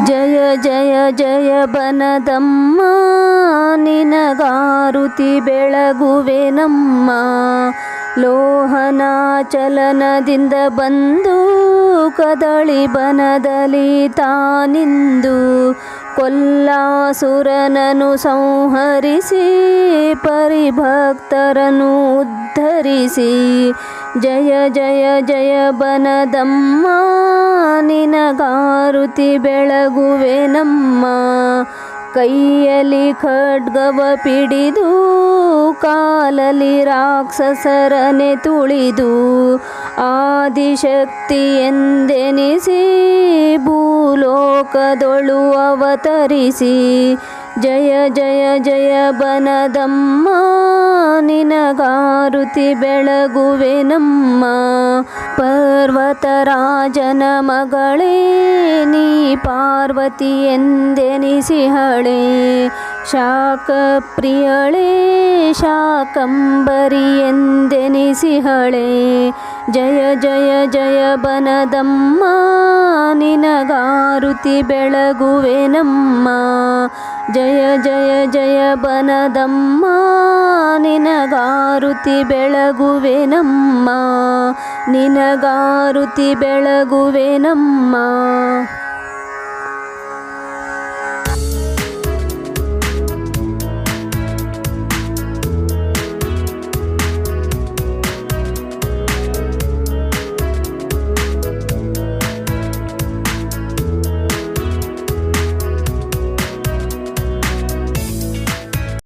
ಜಯ ಜಯ ಜಯ ಬನದಮ್ಮ ನಿನಗಾರುತಿ ಬೆಳಗುವೆ ನಮ್ಮ. ಲೋಹನಾಚಲನದಿಂದ ಬಂದು ಕದಳಿ ಬನದಲ್ಲಿ ತಾನಿಂದು ಕೊಲ್ಲಾಸುರನನು ಸಂಹರಿಸಿ ಪರಿಭಕ್ತರನು ಉದ್ಧರಿಸಿ. ಜಯ ಜಯ ಜಯ ಬನದಮ್ಮ ನಿನಗಾರುತಿ ಬೆಳಗುವೆ ನಮ್ಮ. ಕೈಯಲ್ಲಿ ಖಡ್ಗವ ಪಿಡಿದು ಕಾಲಲ್ಲಿ ರಾಕ್ಷಸರನೆ ತುಳಿದು ಆದಿಶಕ್ತಿ ಎಂದೆನಿಸಿ ಭೂಲೋಕದೊಳು ಅವತರಿಸಿ. ಜಯ ಜಯ ಜಯ ಬನದಮ್ಮ ನಿನಗಾರುತಿ ಬೆಳಗುವೆ ನಮ್ಮ. ಪರ್ವತರಾಜನ ಮಗಳೇ ನೀ ಪಾರ್ವತಿ ಎಂದೆನಿಸಿಹಳೆ. ಶಾಖಪ್ರಿಯಳೇ ಶಾಕಂಬರಿ ಎಂದೆನಿಸಿಹಳೆ. ಜಯ ಜಯ ಜಯ ಬನದಮ್ಮ ನಿನಗಾರುತಿ ಬೆಳಗುವೆ ನಮ್ಮ. ಜಯ ಜಯ ಜಯ ಬನದಮ್ಮ ನಿನಗಾರುತಿ ಬೆಳಗುವೆ ನಮ್ಮ. ನಿನಗಾರುತಿ ಬೆಳಗುವೆ ನಮ್ಮ.